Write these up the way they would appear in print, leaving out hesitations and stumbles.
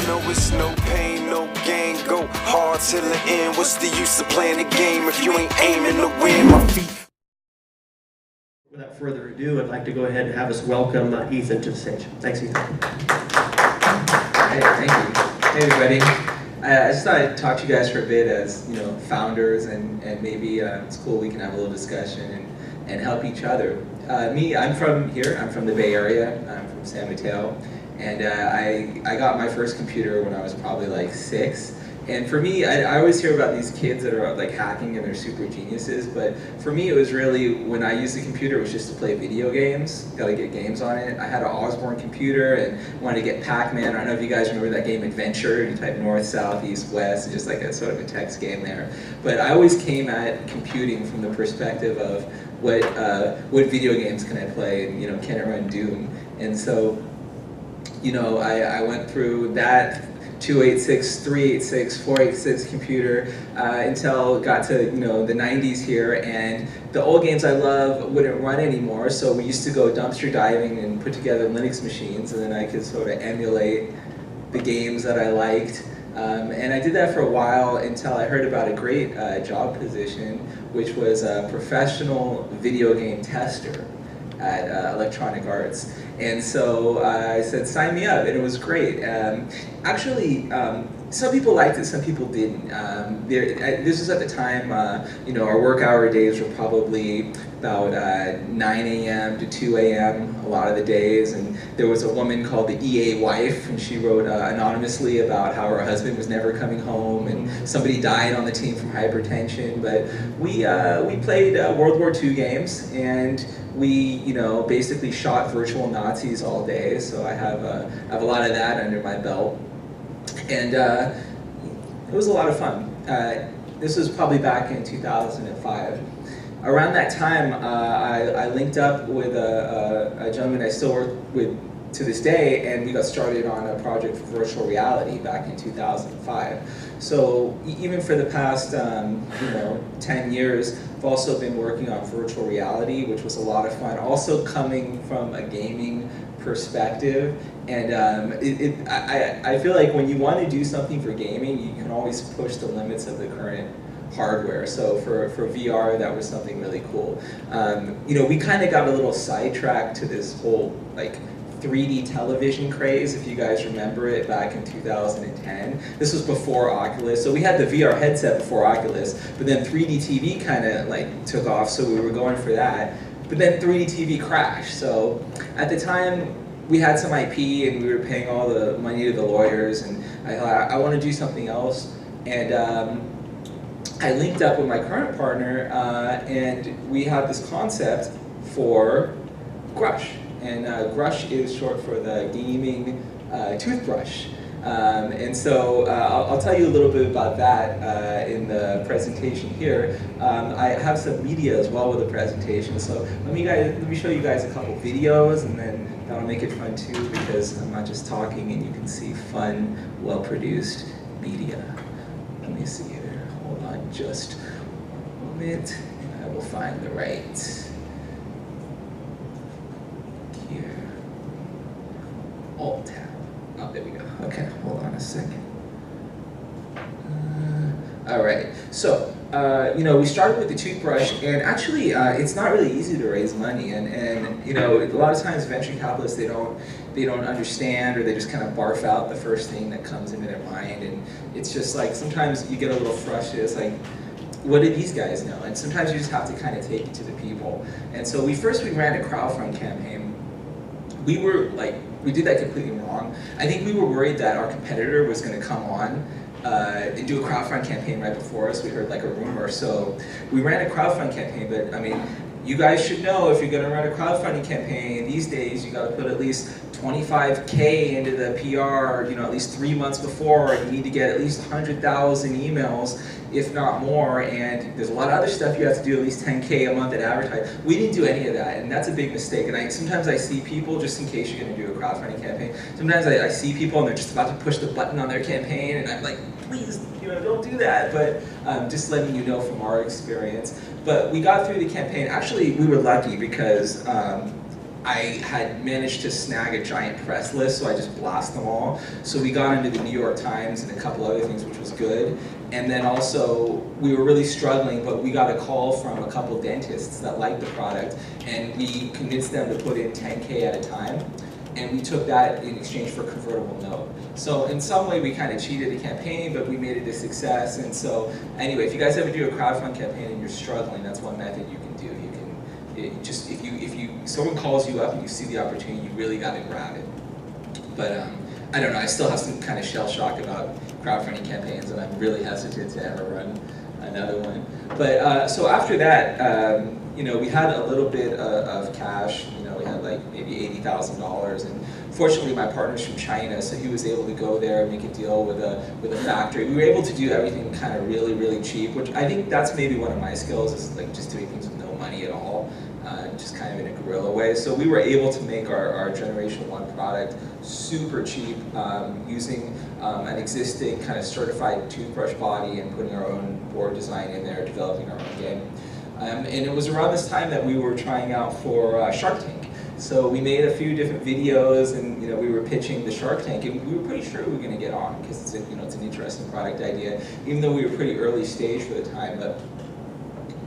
know it's no pain, no gain. Go hard till the end. What's the use of playing the game if you ain't aiming to win? My feet. Without further ado, I'd like to go ahead and have us welcome Ethan to the stage. Thanks, Ethan. Hey, thank you. Hey, everybody. I just thought I'd talk to you guys for a bit as, you know, founders, and maybe it's cool we can have a little discussion and help each other. I'm from here. I'm from the Bay Area. I'm from San Mateo. And I got my first computer when I was probably like 6. And for me, I always hear about these kids that are like hacking and they're super geniuses, but for me it was really, when I used the computer, it was just to play video games, gotta get games on it. I had an Osborne computer and wanted to get Pac-Man. I don't know if you guys remember that game Adventure. You type north, south, east, west, just like a sort of a text game there. But I always came at computing from the perspective of what video games can I play, and, you know, can I run Doom? And so, you know, I went through that 286, 386, 486 computer until it got to, you know, the 90s here, and the old games I love wouldn't run anymore, so we used to go dumpster diving and put together Linux machines, and then I could sort of emulate the games that I liked. And I did that for a while until I heard about a great job position, which was a professional video game tester at Electronic Arts. And so I said, sign me up, and it was great. Actually, some people liked it, some people didn't. This was at the time, you know, our work hour days were probably about 9 a.m. to 2 a.m. a lot of the days, and there was a woman called the EA wife, and she wrote anonymously about how her husband was never coming home, and somebody died on the team from hypertension. But we played World War II games, and we, you know, basically shot virtual Nazis all day, so I have a lot of that under my belt. And it was a lot of fun. This was probably back in 2005. Around that time, I linked up with a gentleman I still work with to this day, and we got started on a project for virtual reality back in 2005. So even for the past, you know, 10 years, I've also been working on virtual reality, which was a lot of fun. Also coming from a gaming perspective, and I feel like when you want to do something for gaming, you can always push the limits of the current hardware. So for VR, that was something really cool. You know, we kind of got a little sidetracked to this whole like 3D television craze, if you guys remember it, back in 2010. This was before Oculus, so we had the VR headset before Oculus, but then 3D TV kind of like took off, so we were going for that. But then 3D TV crashed, so at the time we had some IP and we were paying all the money to the lawyers, and I thought I want to do something else, and I linked up with my current partner, and we had this concept for Grush. And Grush is short for the gaming toothbrush. And so I'll tell you a little bit about that in the presentation here. I have some media as well with the presentation, so let me show you guys a couple videos, and then that'll make it fun too, because I'm not just talking, and you can see fun, well-produced media. Let me see here. Hold on just a moment, and I will find the right. Alt tab. Oh, there we go. Okay, hold on a second. All right. So, you know, we started with the toothbrush, and actually, it's not really easy to raise money. And you know, a lot of times venture capitalists, they don't understand, or they just kind of barf out the first thing that comes into their mind, and it's just like sometimes you get a little frustrated. It's like, what do these guys know? And sometimes you just have to kind of take it to the people. And so we ran a crowdfund campaign. We did that completely wrong. I think we were worried that our competitor was going to come on and do a crowdfund campaign right before us. We heard like a rumor, so we ran a crowdfund campaign. But I mean, you guys should know, if you're going to run a crowdfunding campaign these days, you got to put at least $25K into the PR, you know, at least 3 months before, and you need to get at least 100,000 emails, if not more, and there's a lot of other stuff you have to do, at least 10K a month at advertise. We didn't do any of that, and that's a big mistake. And sometimes I see people, just in case you're going to do a crowdfunding campaign, sometimes I see people and they're just about to push the button on their campaign, and I'm like, please, you know, don't do that. But just letting you know from our experience. But we got through the campaign. Actually, we were lucky because I had managed to snag a giant press list, so I just blasted them all. So we got into the New York Times and a couple other things, which was good. And then also, we were really struggling, but we got a call from a couple dentists that liked the product, and we convinced them to put in 10K at a time. And we took that in exchange for a convertible note. So in some way, we kind of cheated the campaign, but we made it a success. And so anyway, if you guys ever do a crowdfund campaign and you're struggling, that's one method you can do. If someone calls you up and you see the opportunity, you really got to grab it. But I don't know, I still have some kind of shell shock about crowdfunding campaigns, and I'm really hesitant to ever run another one. But so after that, you know, we had a little bit of cash. You know, we had like maybe $80,000, and fortunately, my partner's from China, so he was able to go there and make a deal with a factory. We were able to do everything kind of really, really cheap, which I think that's maybe one of my skills, is like just doing things with no money at all, just kind of in a guerrilla way. So we were able to make our Generation 1 product super cheap, using an existing kind of certified toothbrush body and putting our own board design in there, developing our own game. And it was around this time that we were trying out for Shark Tank. So we made a few different videos, and you know, we were pitching the Shark Tank, and we were pretty sure we were going to get on, because it's it's an interesting product idea, even though we were pretty early stage for the time. But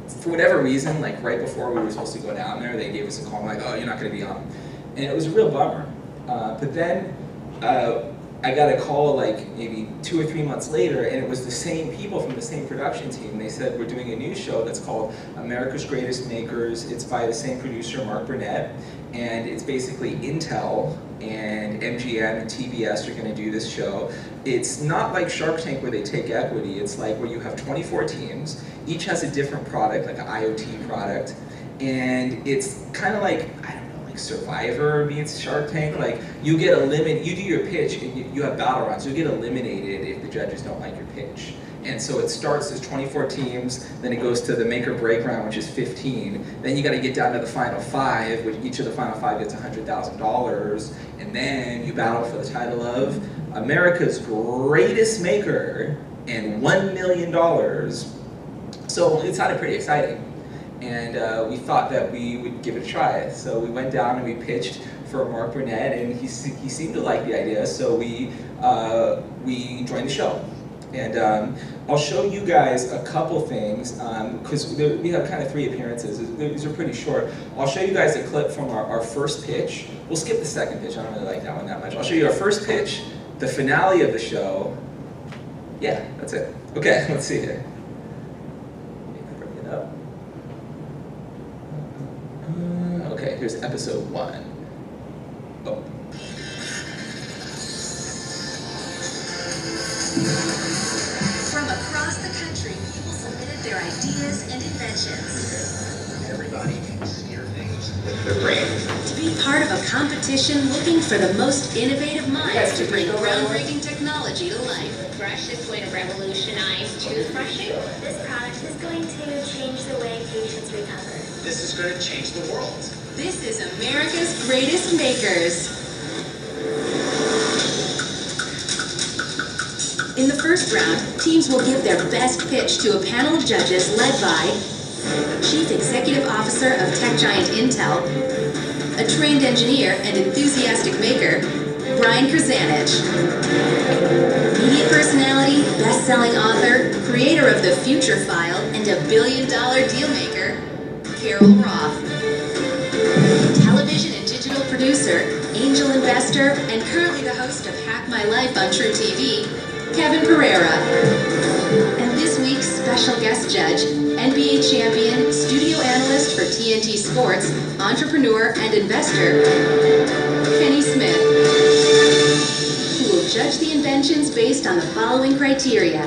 for whatever reason, like right before we were supposed to go down there, they gave us a call like, "Oh, you're not going to be on," and it was a real bummer. But then I got a call like maybe 2 or 3 months later, and it was the same people from the same production team. They said, we're doing a new show that's called America's Greatest Makers. It's by the same producer, Mark Burnett, and it's basically Intel and MGM and TBS are going to do this show. It's not like Shark Tank where they take equity. It's like where you have 24 teams, each has a different product, like an IoT product, and it's kind of like, I don't know, Survivor meets Shark Tank. Like, you get eliminated, you do your pitch and you have battle rounds, you get eliminated if the judges don't like your pitch. And so it starts as 24 teams, then it goes to the make or break round, which is 15. Then you got to get down to the final 5, which each of the final 5 gets $100,000. And then you battle for the title of America's Greatest Maker and $1 million. So it sounded pretty exciting. And we thought that we would give it a try. So we went down and we pitched for Mark Burnett, and he seemed to like the idea, so we joined the show. And I'll show you guys a couple things, because we have kind of 3 appearances. These are pretty short. I'll show you guys a clip from our first pitch. We'll skip the second pitch, I don't really like that one that much. I'll show you our first pitch, the finale of the show. Yeah, that's it. Okay, let's see here. Bring it up. Okay, here's episode 1. Oh. From across the country, people submitted their ideas and inventions. Everybody can steer things with their brain. To be part of a competition looking for the most innovative minds to bring groundbreaking technology to life. Grush is going to revolutionize toothbrushing. This product is going to change the way patients recover. This is going to change the world. This is America's Greatest Makers. In the first round, teams will give their best pitch to a panel of judges led by Chief Executive Officer of tech giant Intel, a trained engineer and enthusiastic maker, Brian Krzanich. Media personality, best-selling author, creator of The Future File, and a billion-dollar deal maker, Carol Roth. Television and digital producer, angel investor, and currently the host of Hack My Life on True TV, Kevin Pereira. And this week's special guest judge, NBA champion, studio analyst for TNT Sports, entrepreneur and investor, Kenny Smith, who will judge the inventions based on the following criteria: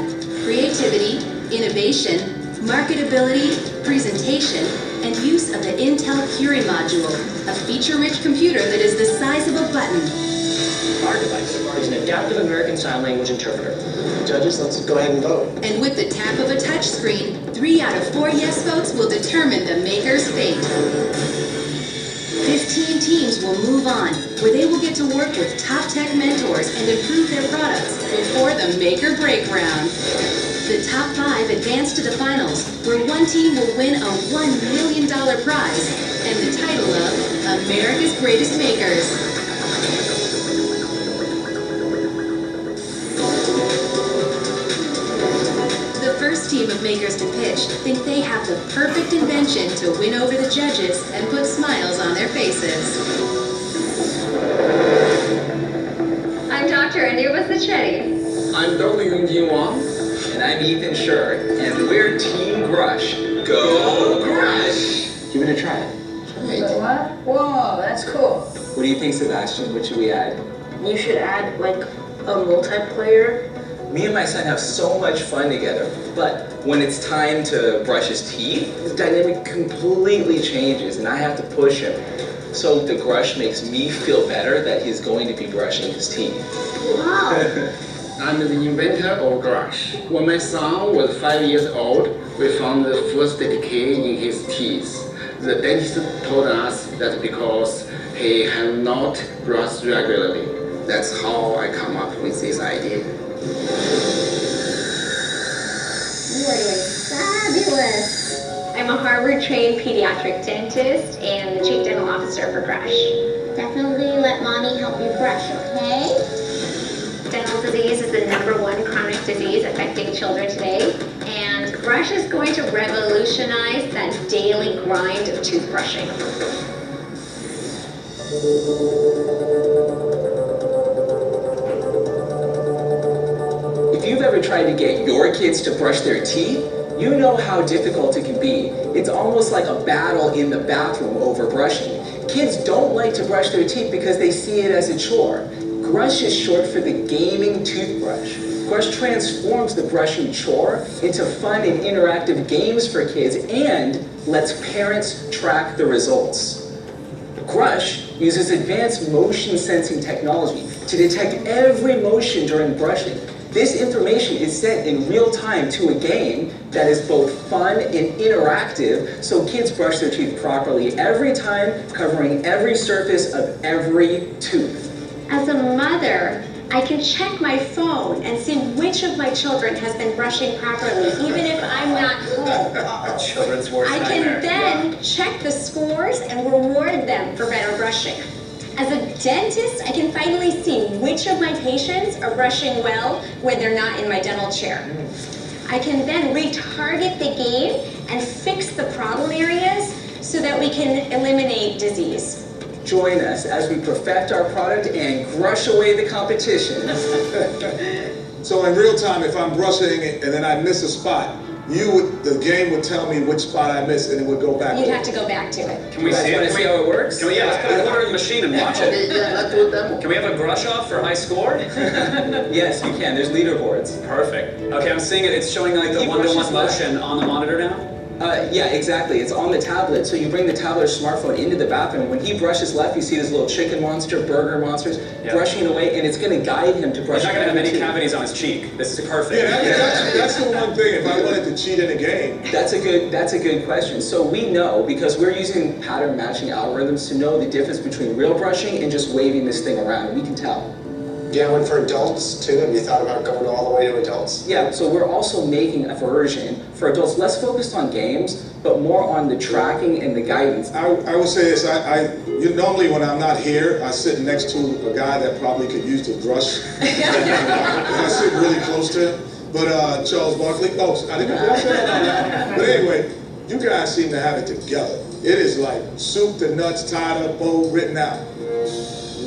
creativity, innovation, marketability, presentation, and use of the Intel Curie module, a feature-rich computer that is the size of a button. Our device is an adaptive American Sign Language interpreter. Judges, let's go ahead and vote. And with the tap of a touchscreen, 3 out of 4 yes votes will determine the maker's fate. 15 teams will move on, where they will get to work with top tech mentors and improve their products before the make or break round. The top 5 advance to the finals, where one team will win a $1 million prize and the title of America's Greatest Makers. The first team of makers to pitch think they have the perfect invention to win over the judges and put smiles on their faces. I'm Dr. India Basachetti. I'm Dr. Yungjin Wang. And I'm Ethan Schur, and we're Team Grush. Go Grush! Give it a try. What? Whoa, that's cool. What do you think, Sebastian? What should we add? You should add like a multiplayer. Me and my son have so much fun together, but when it's time to brush his teeth, the dynamic completely changes and I have to push him. So the Grush makes me feel better that he's going to be brushing his teeth. Wow. I'm the inventor of Grush. When my son was 5 years old, we found the first decay in his teeth. The dentist told us that because he had not brushed regularly. That's how I come up with this idea. You are doing fabulous. I'm a Harvard-trained pediatric dentist and the chief dental officer for Grush. Definitely let mommy help you brush, okay? Dental disease is the #1 chronic disease affecting children today, and Grush is going to revolutionize that daily grind of toothbrushing. If you've ever tried to get your kids to brush their teeth, you know how difficult it can be. It's almost like a battle in the bathroom over brushing. Kids don't like to brush their teeth because they see it as a chore. Grush is short for the gaming toothbrush. Grush transforms the brushing chore into fun and interactive games for kids and lets parents track the results. Grush uses advanced motion sensing technology to detect every motion during brushing. This information is sent in real time to a game that is both fun and interactive, so kids brush their teeth properly every time, covering every surface of every tooth. As a mother, I can check my phone and see which of my children has been brushing properly, even if I'm not home. Children's worst I nightmare. can then check the scores and reward them for better brushing. As a dentist, I can finally see which of my patients are brushing well when they're not in my dental chair. I can then retarget the game and fix the problem areas so that we can eliminate disease. Join us as we perfect our product and grush away the competition. So in real time, if I'm brushing and then I miss a spot, the game would tell me which spot I missed and it would go back. You'd have to go back to it. Can we see it? Want to see how it works? Can we, let's put it in the machine and watch it. Let's do a demo. Can we have a Grush off for high score? Yes, you can. There's leaderboards. Perfect. Okay, I'm seeing it. It's showing like the He one-to-one brushes left. motion on the monitor now. Yeah, exactly. It's on the tablet. So you bring the tablet or smartphone into the bathroom. When he brushes left, you see this little chicken monster, burger monsters, brushing away, and it's going to guide him to brush. He's not going to have any tooth. cavities on his cheek. This is perfect. Yeah, that's the one thing. If I wanted to cheat in a game, That's a good question. So we know, because we're using pattern matching algorithms to know the difference between real brushing and just waving this thing around. We can tell. Yeah, one for adults too. Have you thought about going all the way to adults? Yeah, so we're also making a version for adults less focused on games, but more on the tracking and the guidance. I would say this. Normally when I'm not here, I sit next to a guy that probably could use the brush. I sit really close to him. But Charles Barkley, I didn't say that. But anyway, you guys seem to have it together. It is like soup to nuts, tied up, bow, written out.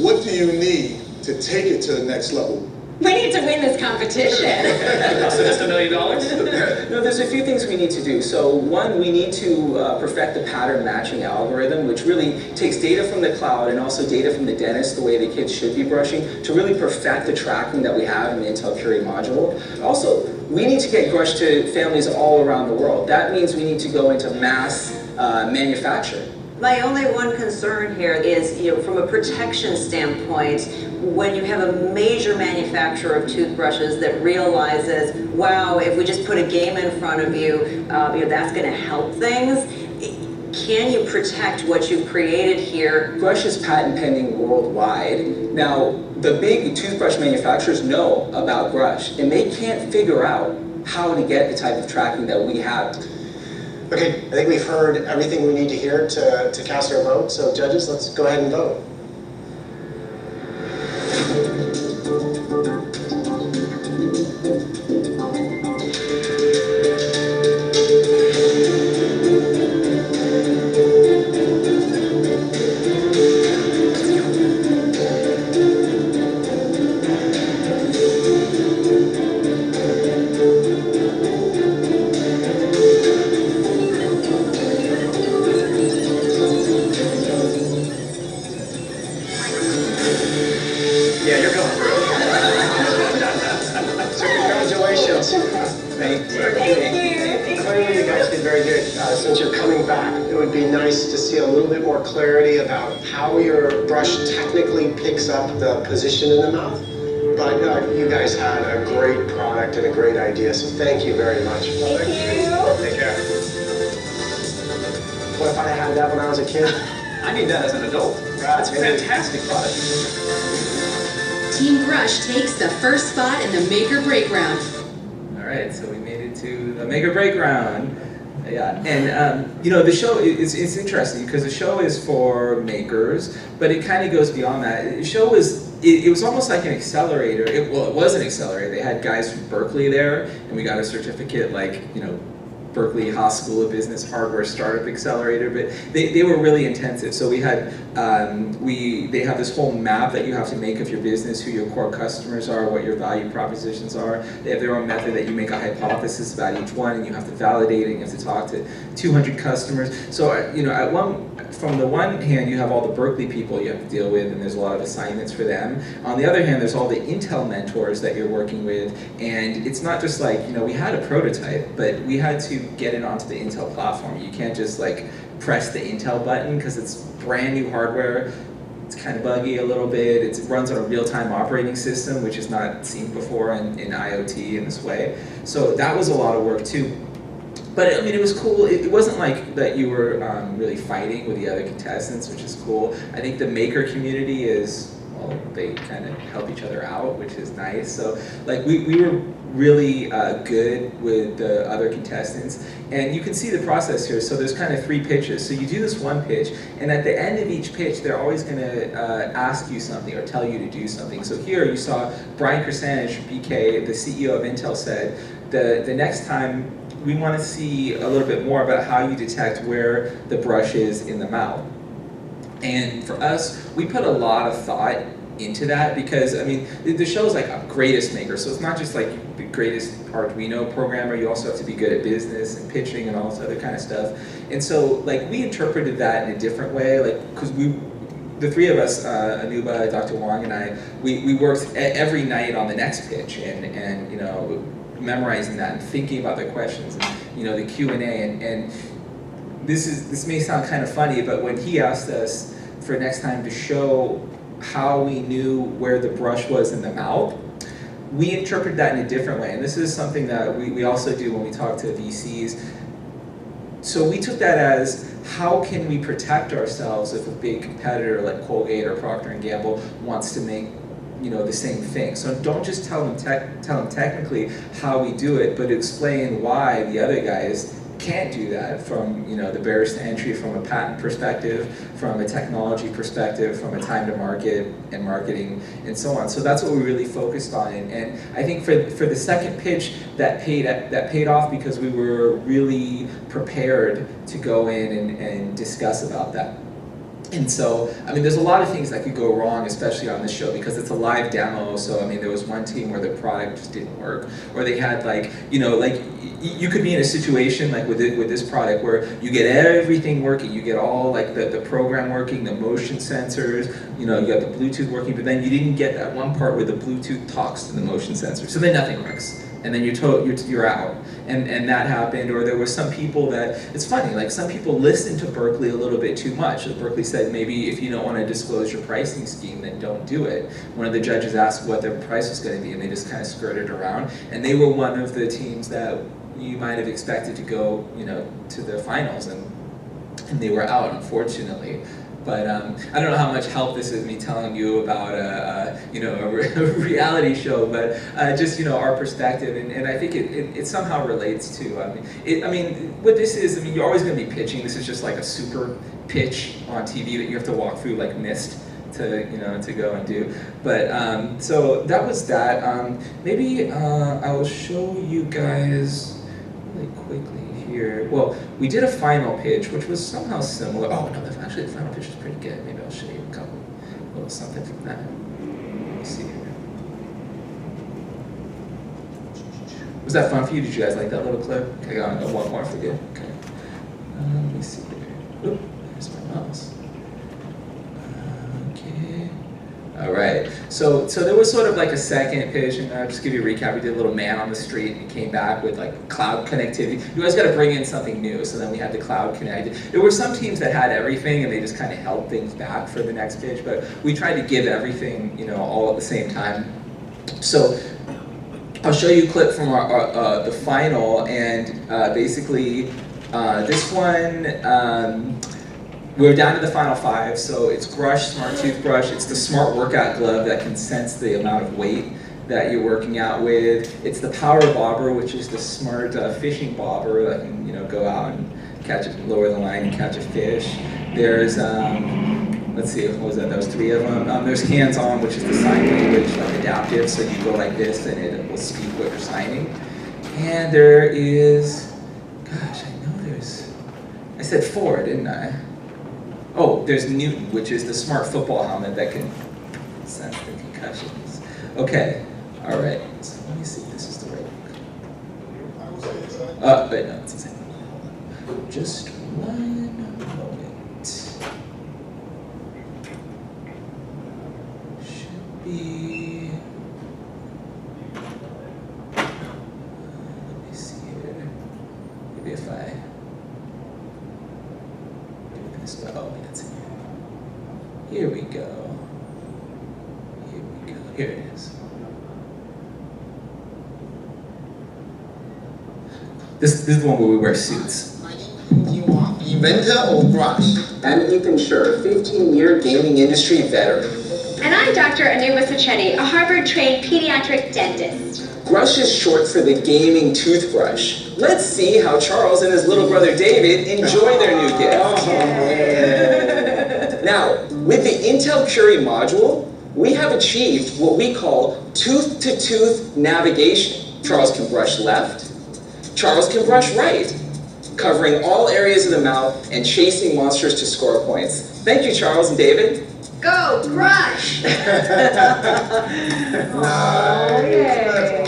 What do you need to take it to the next level? We need to win this competition. So just $1 million? No, there's a few things we need to do. So one, we need to perfect the pattern matching algorithm, which really takes data from the cloud and also data from the dentist, the way the kids should be brushing, to really perfect the tracking that we have in the Intel Curie module. Also, we need to get Grush to families all around the world. That means we need to go into mass manufacturing. My only one concern here is, from a protection standpoint, when you have a major manufacturer of toothbrushes that realizes, wow, if we just put a game in front of you, that's going to help things. Can you protect what you've created here? Grush is patent pending worldwide. Now, the big toothbrush manufacturers know about Grush, and they can't figure out how to get the type of tracking that we have. Okay, I think we've heard everything we need to hear to cast our vote. So judges, let's go ahead and vote. Yeah, you're going through. So congratulations. Thank you. Clearly, you guys did very good. Since you're coming back, it would be nice to see a little bit more clarity about how your brush technically picks up the position in the mouth. But you guys had a great product and a great idea, so thank you very much. Thank you. Take care. What if I had that when I was a kid? I need that as an adult. That's a fantastic product. Team Grush takes the first spot in the make or break round. All right, so we made it to the make or break round. Yeah, and you know, the show it's interesting because the show is for makers, but it kind of goes beyond that. The show was it was almost like an accelerator. It was an accelerator. They had guys from Berkeley there, and we got a certificate, like, you know, Berkeley Haas School of Business Hardware Startup Accelerator, but they were really intensive. So we had, they have this whole map that you have to make of your business, who your core customers are, what your value propositions are. They have their own method that you make a hypothesis about each one, and you have to validate it, and you have to talk to 200 customers. So, you know, from the one hand, you have all the Berkeley people you have to deal with, and there's a lot of assignments for them. On the other hand, there's all the Intel mentors that you're working with, and it's not just like, you know, we had a prototype, but we had to get it onto the Intel platform. You can't just like press the Intel button because it's brand new hardware. It's kind of buggy a little bit. It runs on a real-time operating system, which is not seen before in IoT in this way. So that was a lot of work too. But I mean, it was cool. It wasn't like that you were really fighting with the other contestants, which is cool. I think the maker community is, well, they kind of help each other out, which is nice. So like we were really good with the other contestants. And you can see the process here. So there's kind of 3 pitches. So you do this one pitch, and at the end of each pitch, they're always going to ask you something or tell you to do something. So here you saw Brian Krasanich, BK, the CEO of Intel, said, the next time we want to see a little bit more about how you detect where the brush is in the mouth. And for us, we put a lot of thought into that because, I mean, the show is like a greatest maker, so it's not just like the greatest Arduino programmer, you also have to be good at business and pitching and all this other kind of stuff. And so, like, we interpreted that in a different way, like, because the 3 of us, Anuba, Dr. Wong, and I, we worked every night on the next pitch and you know, memorizing that and thinking about the questions and, you know, the Q&A, and this may sound kind of funny, but when he asked us for next time to show how we knew where the brush was in the mouth, we interpret that in a different way. And this is something that we also do when we talk to VCs. So we took that as, how can we protect ourselves if a big competitor like Colgate or Procter & Gamble wants to make, you know, the same thing. So don't just tell them technically how we do it, but explain why the other guys can't do that, from, you know, the barriers to entry, from a patent perspective, from a technology perspective, from a time to market and marketing and so on. So that's what we really focused on, and I think for the second pitch that paid off because we were really prepared to go in and discuss about that. And so, I mean, there's a lot of things that could go wrong, especially on this show, because it's a live demo. So, I mean, there was one team where the product just didn't work, or they had, like, you know, like, you could be in a situation like with this product where you get everything working, you get all like the program working, the motion sensors, you know, you got the Bluetooth working, but then you didn't get that one part where the Bluetooth talks to the motion sensor. So then nothing works. And then you're out. And that happened. Or there were some people that, it's funny, like some people listened to Berkeley a little bit too much. So Berkeley said, maybe if you don't want to disclose your pricing scheme, then don't do it. One of the judges asked what their price was going to be, and they just kind of skirted around. And they were one of the teams that you might have expected to go, you know, to the finals, and they were out, unfortunately. But I don't know how much help this is me telling you about a reality show, but just our perspective, and I think it somehow relates to. What this is, you're always going to be pitching. This is just like a super pitch on TV that you have to walk through like mist to go and do. But so that was that. Maybe I will show you guys really quickly here. Well, we did a final pitch, which was somehow similar. Oh no, actually the final pitch was pretty good. Maybe I'll show you a little something from that. Let me see here. Was that fun for you? Did you guys like that little clip? Okay, I got one more for you. Okay. Let me see here. Oop, there's my mouse. Okay. All right. So there was sort of like a second pitch, and I'll just give you a recap. We did a little man on the street, and came back with like cloud connectivity. You guys got to bring in something new. So then we had the cloud connected. There were some teams that had everything, and they just kind of held things back for the next pitch. But we tried to give everything, all at the same time. So I'll show you a clip from the final, and basically this one. We're down to the final 5, so it's Grush Smart Toothbrush. It's the Smart Workout Glove that can sense the amount of weight that you're working out with. It's the Power Bobber, which is the smart fishing bobber that can go out and catch it, lower the line and catch a fish. There's let's see, what was that? Those 3 of them. There's Hands-On, which is the sign language, like adaptive, so you go like this and it will speak what you're signing. And there is, gosh, I said 4, didn't I? Oh, there's Newton, which is the smart football helmet that can sense the concussions. Okay, all right. So let me see if this is the right one. But no, it's the same one. Just one moment. Should be. Let me see here. Maybe if I. Oh, that's it. Here we go. Here it is. This is the one where we wear suits. Inventor or Grush? I'm Ethan Schur, 15-year gaming industry veteran. And I'm Dr. Anuba Sacchetti, a Harvard-trained pediatric dentist. Grush is short for the gaming toothbrush. Let's see how Charles and his little brother David enjoy their new gift. Now, with the Intel Curie module, we have achieved what we call tooth-to-tooth navigation. Charles can brush left, Charles can brush right, covering all areas of the mouth and chasing monsters to score points. Thank you, Charles and David. Go, Grush! That's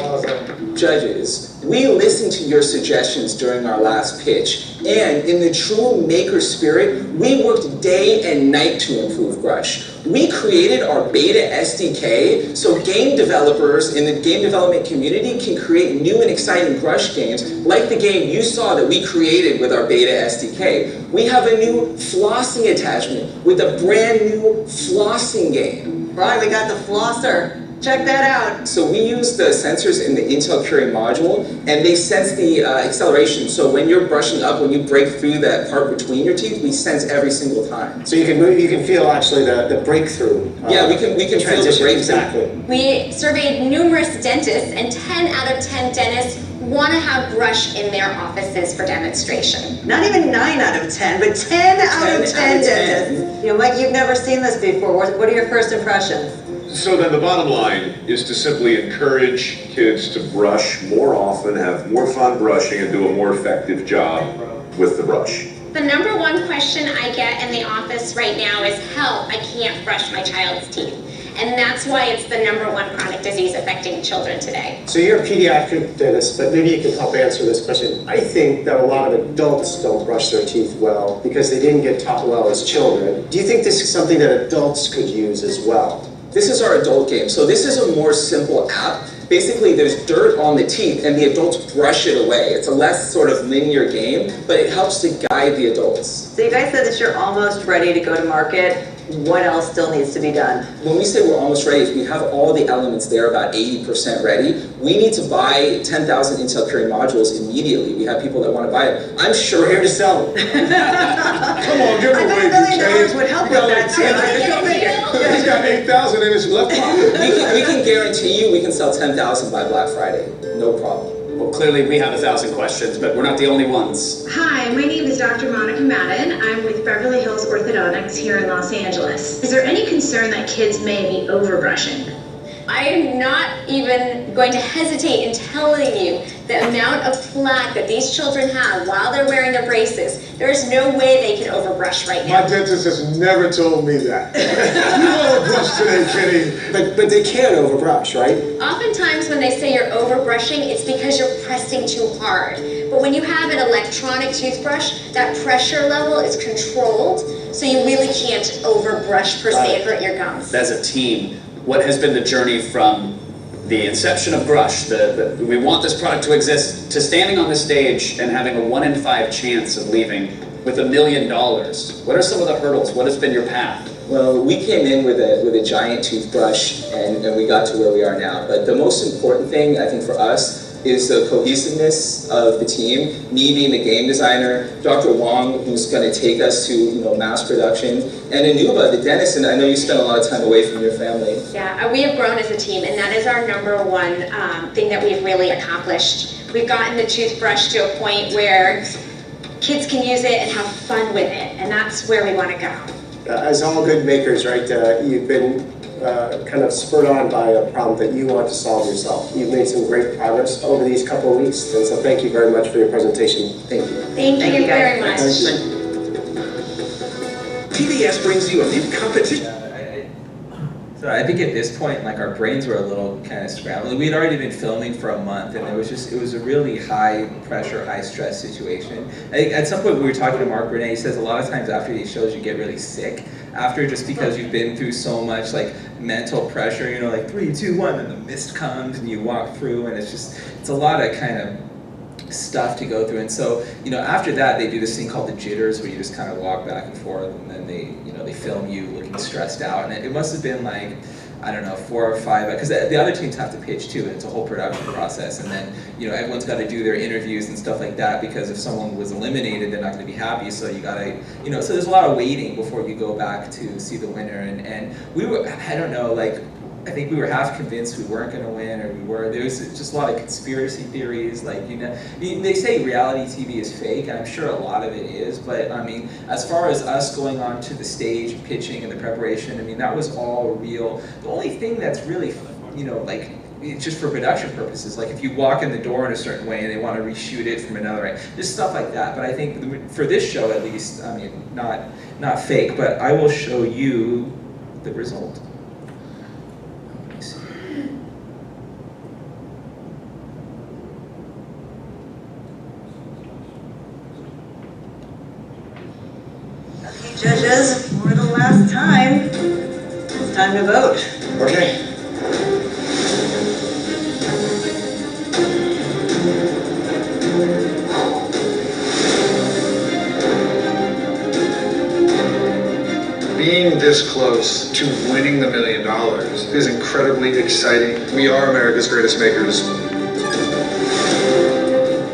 awesome. Judges, we listened to your suggestions during our last pitch, and in the true maker spirit, we worked day and night to improve Grush. We created our beta SDK so game developers in the game development community can create new and exciting Grush games, like the game you saw that we created with our beta SDK. We have a new flossing attachment with a brand new flossing game. Right, we got the flosser. Check that out. So we use the sensors in the Intel Curie module, and they sense the acceleration. So when you're brushing up, when you break through that part between your teeth, we sense every single time. So you can move, you can feel actually the breakthrough. Yeah, we can feel the breakthrough. Exactly. We surveyed numerous dentists, and 10 out of 10 dentists want to have Grush in their offices for demonstration. Not even 9 out of 10, but 10 out of 10 dentists. Mike, you've never seen this before. What are your first impressions? So then the bottom line is to simply encourage kids to brush more often, have more fun brushing, and do a more effective job with the brush. The number 1 question I get in the office right now is, help, I can't brush my child's teeth. And that's why it's the number 1 chronic disease affecting children today. So you're a pediatric dentist, but maybe you can help answer this question. I think that a lot of adults don't brush their teeth well because they didn't get taught well as children. Do you think this is something that adults could use as well? This is our adult game. So this is a more simple app. Basically, there's dirt on the teeth, and the adults brush it away. It's a less sort of linear game, but it helps to guide the adults. So you guys said that you're almost ready to go to market. what else still needs to be done? When we say we're almost ready, if we have all the elements there, about 80% ready, we need to buy 10,000 Intel Curie modules immediately. We have people that want to buy it. I'm sure We're here to sell them. Come on, give I away think $1 million would help with that too. He's got 8,000 in his left pocket. we can guarantee you we can sell 10,000 by Black Friday. No problem. Well, clearly we have 1,000 questions, but we're not the only ones. Hi, my name is Dr. Monica Madden. I'm with Beverly Hills Orthodontics here in Los Angeles. Is there any concern that kids may be overbrushing? I am not even going to hesitate in telling you the amount of plaque that these children have while they're wearing their braces. There is no way they can overbrush right now. My dentist has never told me that. You overbrushed today, Kenny. But they can overbrush, right? Oftentimes when they say you're overbrushing, it's because you're pressing too hard. But when you have an electronic toothbrush, that pressure level is controlled, so you really can't overbrush per se and hurt your gums. As a team, what has been the journey from the inception of Grush, we want this product to exist, to standing on the stage and having a 1 in 5 chance of leaving with $1 million? What are some of the hurdles? What has been your path? Well, we came in with a giant toothbrush and we got to where we are now. But the most important thing, I think, for us is the cohesiveness of the team. Me being the game designer, Dr. Wong, who's going to take us to mass production, and Anuba, the dentist. And I know you spent a lot of time away from your family. Yeah, we have grown as a team, and that is our #1 thing that we've really accomplished. We've gotten the toothbrush to a point where kids can use it and have fun with it, and that's where we want to go. As all good makers, right, you've been kind of spurred on by a problem that you want to solve yourself. You've made some great progress over these couple of weeks, and so thank you very much for your presentation. Thank you. Thank you very much. TDS brings you a new competition. So I think at this point, like, our brains were a little kind of scrambled. We'd already been filming for a month, and it was a really high pressure, high stress situation. I think at some point we were talking to Mark Renee. He says a lot of times after these shows you get really sick after, just because you've been through so much like mental pressure. You know, like 3, 2, 1, and the mist comes and you walk through, and it's a lot of kind of stuff to go through. And so, after that they do this thing called the jitters, where you just kind of walk back and forth, and then they film you looking stressed out. And it must have been like, I don't know, 4 or 5, because the other teams have to pitch too, and it's a whole production process. And then, everyone's got to do their interviews and stuff like that, because if someone was eliminated, they're not going to be happy. So you got to, so there's a lot of waiting before you go back to see the winner. And we were, I don't know, like, I think we were half convinced we weren't going to win, or we were. There was just a lot of conspiracy theories, like, they say reality TV is fake, and I'm sure a lot of it is, but I mean, as far as us going on to the stage, pitching, and the preparation, I mean, that was all real. The only thing that's really, like, just for production purposes, like if you walk in the door in a certain way and they want to reshoot it from another way, just stuff like that. But I think for this show, at least, I mean, not fake, but I will show you the result. Judges, for the last time, it's time to vote. Okay. Being this close to winning the $1 million is incredibly exciting. We are America's greatest makers.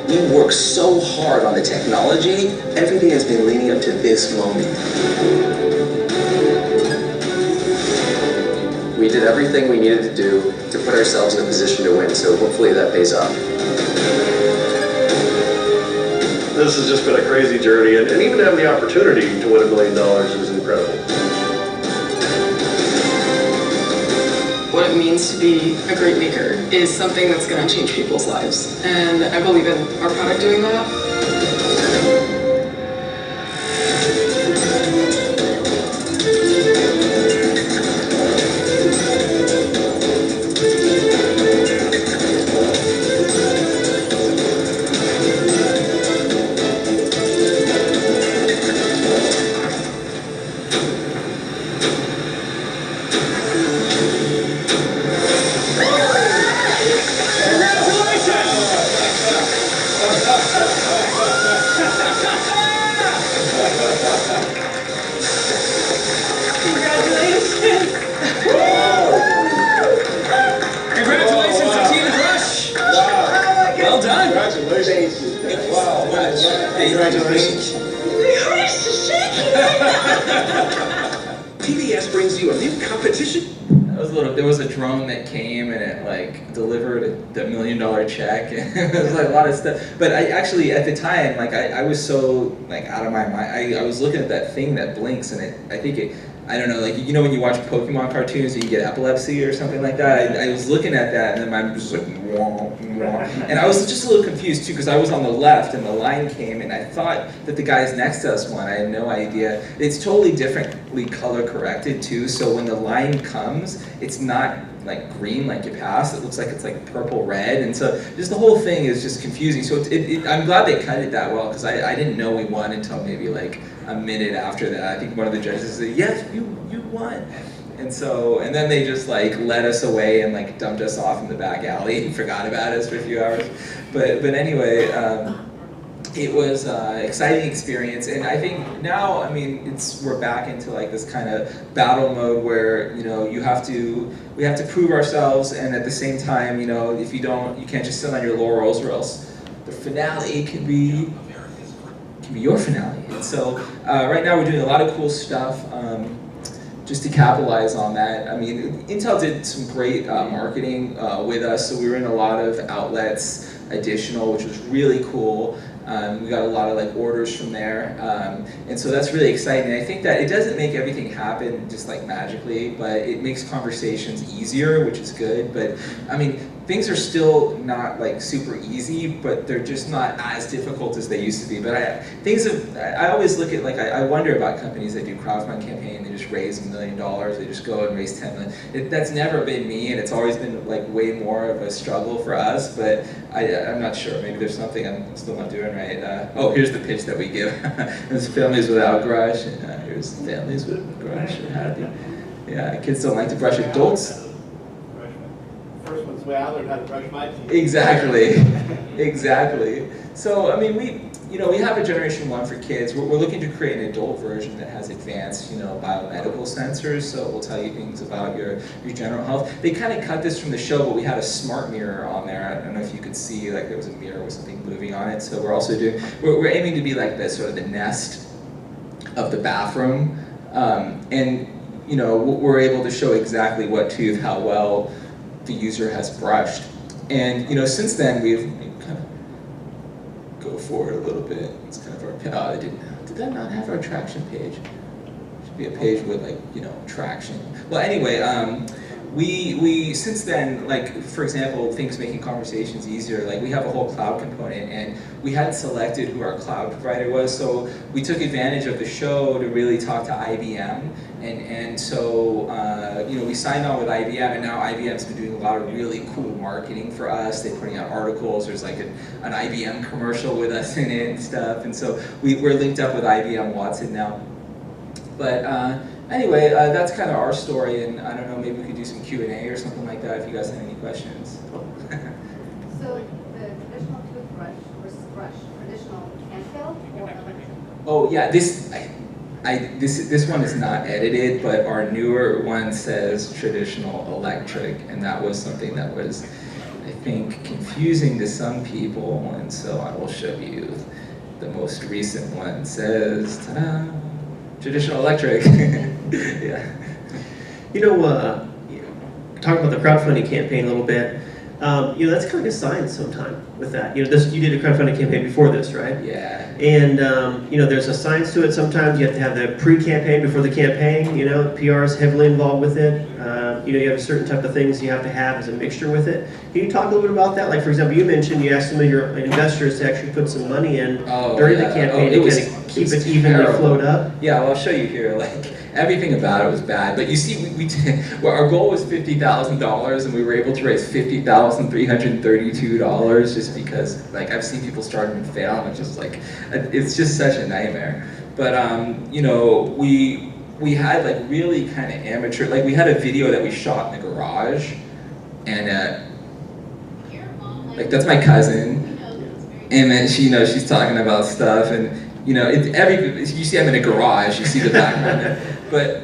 We worked so hard on the technology. Everything has been leading up to this moment. We did everything we needed to do to put ourselves in a position to win, so hopefully that pays off. This has just been a crazy journey, and even to have the opportunity to win $1 million is incredible. What it means to be a great maker is something that's going to change people's lives, and I believe in our product doing that. Congratulations. Chris is shaking right now. TBS brings you a new competition. There was a drone that came and it like delivered the $1 million check, and it was like a lot of stuff. But I actually at the time, like I was so like out of my mind. I was looking at that thing that blinks, and I don't know, like you know when you watch Pokemon cartoons and you get epilepsy or something like that. I was looking at that and then my mind was just like wah, wah. And I was just a little confused too because I was on the left and the line came and I thought that the guys next to us won. I had no idea. It's totally differently color corrected too. So when the line comes, it's not like green like you pass. It looks like it's like purple red, and so just the whole thing is just confusing. So I'm glad they cut it that well because I didn't know we won until maybe like a minute after that. I think one of the judges said, "Yes, you won." And then they just like led us away and like dumped us off in the back alley and forgot about us for a few hours. But anyway, it was an exciting experience, and I think now, I mean, we're back into like this kind of battle mode where you know we have to prove ourselves, and at the same time, you know, if you don't, you can't just sit on your laurels, or else the finale can be your finale. And so right now we're doing a lot of cool stuff. Just to capitalize on that. I mean, Intel did some great marketing with us, so we were in a lot of outlets, additional, which was really cool. We got a lot of like orders from there, and so that's really exciting. I think that it doesn't make everything happen just like magically, but it makes conversations easier, which is good. But I mean, things are still not like super easy, but they're just not as difficult as they used to be. But I always look at like I wonder about companies that do crowdfunding campaign. They just raise $1 million. They just go and raise 10 million. That's never been me, and it's always been like way more of a struggle for us. But I'm not sure. Maybe there's something I'm still not doing right. Oh, here's the pitch that we give. There's families without Grush, and here's families with Grush. We're happy. Yeah, kids don't like to brush. Adults. First one's the way I learned how to brush my teeth. Exactly, exactly. So I mean, we have a generation 1 for kids. We're looking to create an adult version that has advanced, biomedical sensors. So it will tell you things about your general health. They kind of cut this from the show, but we had a smart mirror on there. I don't know if you could see, like there was a mirror with something moving on it. So we're also we're aiming to be like the sort of the Nest of the bathroom, and we're able to show exactly what tooth, how well the user has brushed. And since then we've kind of go forward a little bit. It's kind of our did that not have our traction page? Should be a page with like traction. Well, anyway, we since then, like for example, things making conversations easier. Like we have a whole cloud component, and we hadn't selected who our cloud provider was, so we took advantage of the show to really talk to IBM, and so we signed on with IBM, and now IBM's been doing a lot of really cool marketing for us. They're putting out articles. There's like an IBM commercial with us in it and stuff, and so we're linked up with IBM Watson now. But anyway, that's kind of our story, and I don't know, maybe we could do some Q&A or something like that if you guys have any questions. So the traditional toothbrush versus brush, traditional handheld or electric? Oh yeah, this one is not edited, but our newer one says traditional electric, and that was something that was, I think, confusing to some people, and so I will show you. The most recent one says, ta-da, traditional electric. Yeah. Talking about the crowdfunding campaign a little bit, that's kind of a science sometime with that. You did a crowdfunding campaign before this, right? Yeah. And, there's a science to it sometimes. You have to have the pre-campaign before the campaign, PR is heavily involved with it. You have certain type of things you have to have as a mixture with it. Can you talk a little bit about that? Like, for example, you mentioned you asked some of your investors to actually put some money in during the campaign to kind of keep it evenly flowed up. Yeah, well, I'll show you here. Like, everything about it was bad. But you see, well, our goal was $50,000, and we were able to raise $50,332 just because, like, I've seen people start and fail, and it's just such a nightmare. But, we had like really kind of amateur, like we had a video that we shot in the garage, and like that's my cousin, and then she's talking about stuff, and you see I'm in a garage, you see the background there, but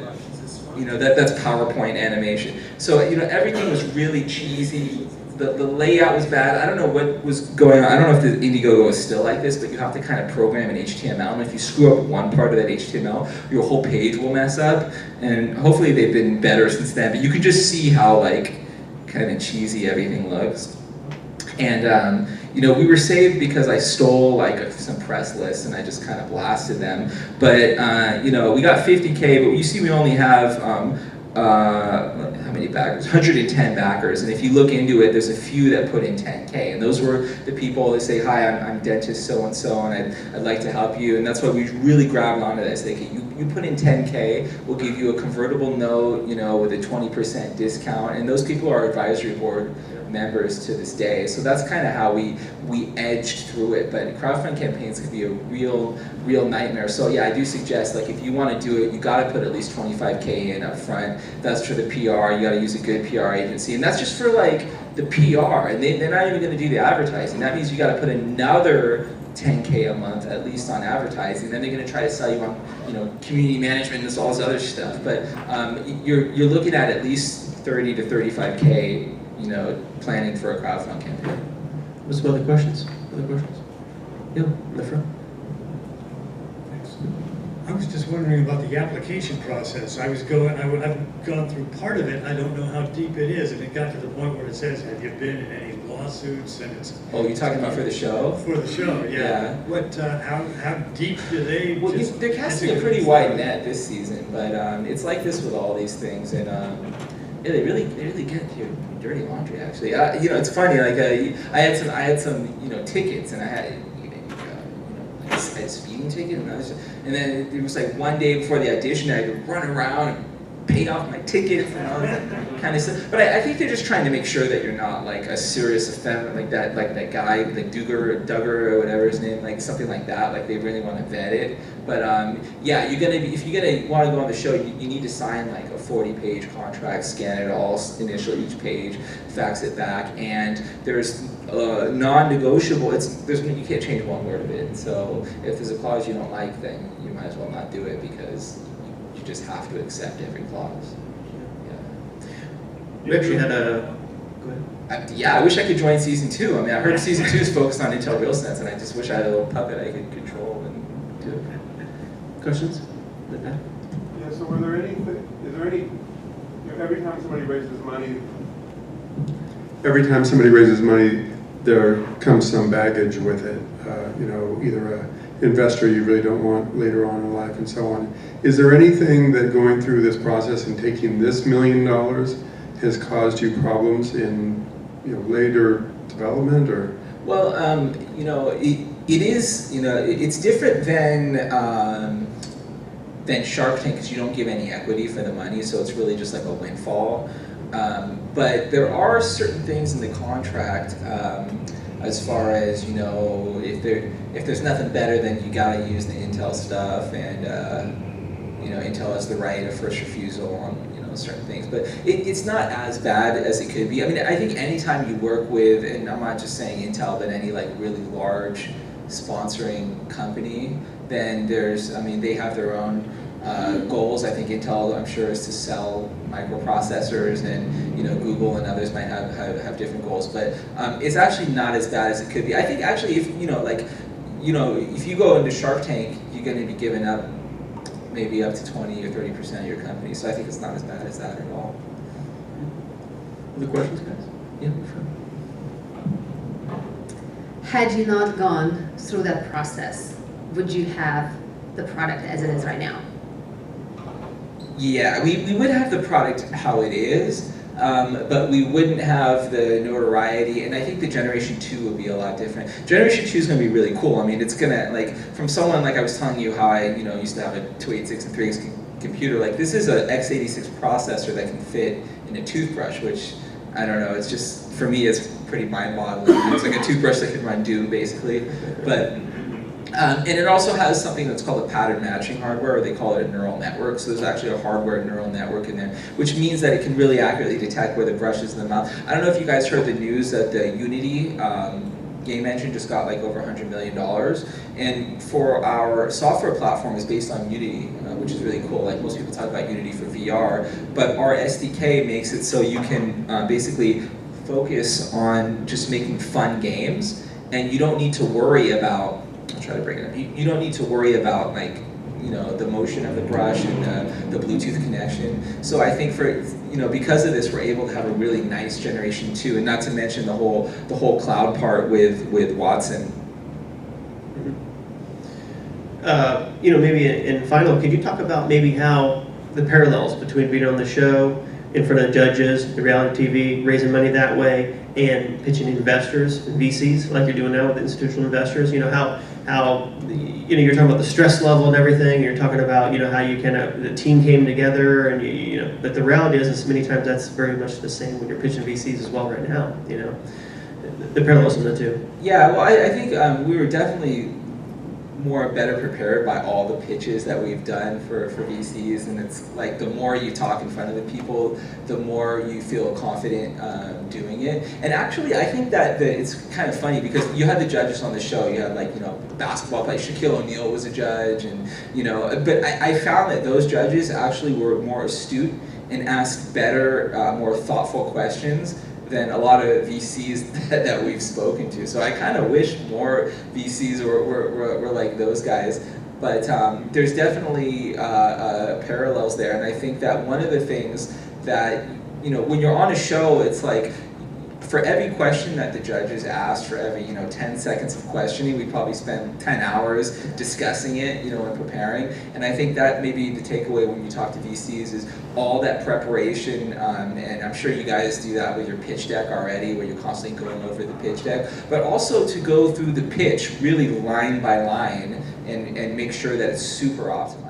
that's PowerPoint animation. So everything was really cheesy, the layout was bad. I don't know what was going on. I don't know if the Indiegogo is still like this, but you have to kind of program in HTML, and if you screw up one part of that HTML, your whole page will mess up. And hopefully they've been better since then, but you can just see how like kind of cheesy everything looks. And you know, we were saved because I stole like some press lists and I just kind of blasted them. But you know, we got 50K, but you see we only have how many backers? 110 backers, and if you look into it, there's a few that put in 10K, and those were the people that say, "Hi, I'm dentist so-and-so, and I'd like to help you," and that's why we really grabbed onto this. They you put in 10K, we'll give you a convertible note, you know, with a 20% discount, and those people are advisory board members to this day. So that's kind of how we edged through it. But crowdfunding campaigns can be a real nightmare. So yeah, I do suggest, like, if you want to do it, you got to put at least 25K in up front. That's for the PR. You got to use a good PR agency, and that's just for like the PR. And they're not even going to do the advertising. That means you got to put another 10K a month at least on advertising. Then they're going to try to sell you on, you know, community management and all this other stuff. But you're looking at least 30 to 35K. You know, planning for a crowdfunding campaign. What's some other questions? Other questions? Yeah, in the front. Thanks. I was just wondering about the application process. I've gone through part of it. I don't know how deep it is, and it got to the point where it says, "Have you been in any lawsuits?" And it's. Oh, you're talking about for the show? For the show, yeah. What? How deep do they? Well, they're casting a pretty wide net this season, but it's like this with all these things, and yeah, they really get your dirty laundry. Actually, you know, it's funny. Like I had some you know tickets, and I had I had a speeding ticket, and then it was like one day before the audition, I had to run around and pay off my tickets and all that kind of stuff. But I think they're just trying to make sure that you're not like a serious offender, like that guy, like Duggar or whatever his name, like something like that. Like they really want to vet it. But yeah, if you're gonna want to go on the show, you need to sign like a 40-page contract, scan it all, initial each page, fax it back, and there's non-negotiable. You can't change one word of it. So if there's a clause you don't like, then you might as well not do it because you just have to accept every clause. Yeah. We actually had a. Go ahead. Yeah, I wish I could join season 2. I mean, I heard season 2 is focused on Intel RealSense, and I just wish I had a little puppet I could control and do it. Questions? Yeah, so is there any, you know, every time somebody raises money, there comes some baggage with it. You know, either an investor you really don't want later on in life and so on. Is there anything that going through this process and taking this $1 million has caused you problems in, you know, later development or? Well, you know, it is, you know, it's different than Shark Tank because you don't give any equity for the money, so it's really just like a windfall. But there are certain things in the contract as far as, you know, if there's nothing better, then you gotta use the Intel stuff, and you know, Intel has the right of first refusal on, you know, certain things. But it's not as bad as it could be. I mean, I think anytime you work with, and I'm not just saying Intel, but any like really large sponsoring company, then there's, I mean, they have their own goals. I think Intel, I'm sure, is to sell microprocessors, and you know, Google and others might have different goals. But it's actually not as bad as it could be. I think actually, if you know, like, you know, if you go into Shark Tank, you're going to be giving up maybe up to 20 or 30% of your company. So I think it's not as bad as that at all. Other questions, guys? Yeah. Had you not gone through that process, would you have the product as it is right now? Yeah, we would have the product how it is, but we wouldn't have the notoriety, and I think the Generation 2 would be a lot different. Generation 2 is going to be really cool. I mean, it's going to, like, from someone, like I was telling you how I, you know, used to have a 286 and 386 computer, like, this is an x86 processor that can fit in a toothbrush, which, I don't know, it's just, for me, it's pretty mind-boggling. It's like a toothbrush that can run Doom, basically. But and it also has something that's called a pattern matching hardware, or they call it a neural network. So there's actually a hardware neural network in there, which means that it can really accurately detect where the brush is in the mouth. I don't know if you guys heard the news that the Unity game engine just got like over $100 million. And for our software platform is based on Unity, which is really cool. Like most people talk about Unity for VR, but our SDK makes it so you can basically focus on just making fun games, and you don't need to worry about, I'll try to bring it up, you don't need to worry about like, you know, the motion of the brush and the Bluetooth connection. So I think for, you know, because of this, we're able to have a really nice Generation 2, and not to mention the whole cloud part with Watson. You know, maybe in final, could you talk about maybe how the parallels between being on the show, in front of judges, the reality TV, raising money that way, and pitching investors, VCs, like you're doing now with institutional investors? You know, how you know, you're talking about the stress level and everything. You're talking about, you know, how you kind of, the team came together, and you know, but the reality is many times that's very much the same when you're pitching VCs as well right now. You know, the parallels in the two. Yeah, well, I think we were definitely better prepared by all the pitches that we've done for VCs, and it's like the more you talk in front of the people, the more you feel confident doing it. And actually, I think that it's kind of funny because you had the judges on the show. You had, like, you know, basketball players. Shaquille O'Neal was a judge, and you know, but I found that those judges actually were more astute and asked better, more thoughtful questions than a lot of VCs that we've spoken to. So I kind of wish more VCs were like those guys. But there's definitely parallels there, and I think that one of the things that, you know, when you're on a show, it's like, for every question that the judges asked, for every, you know, 10 seconds of questioning, we probably spend 10 hours discussing it, you know, and preparing. And I think that maybe the takeaway when you talk to VCs is all that preparation, and I'm sure you guys do that with your pitch deck already, where you're constantly going over the pitch deck, but also to go through the pitch really line by line and make sure that it's super optimized.